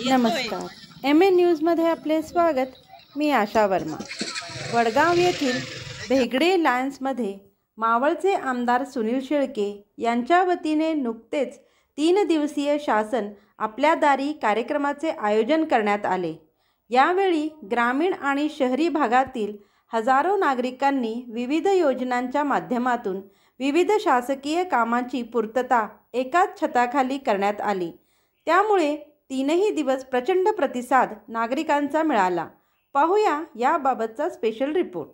नमस्कार. MA न्यूजमध्ये आपले स्वागत. मी आशा वर्मा. वडगाव येथील भेगडे लायन्समध्ये मावळचे आमदार सुनील शेळके यांच्या वतीने नुकतेच 3 दिवसीय शासन आपल्या दारी कार्यक्रमाचे आयोजन करण्यात आले. यावेळी ग्रामीण आणि शहरी भागातील हजारो नागरिकांनी विविध योजनांच्या माध्यमातून विविध शासकीय कामांची पूर्तता एकाच छताखाली करण्यात आली. त्यामुळे 3ही दिवस प्रचंड प्रतिसाद नागरिकांचा मिळाला. पाहूया याबाबतचा स्पेशल रिपोर्ट.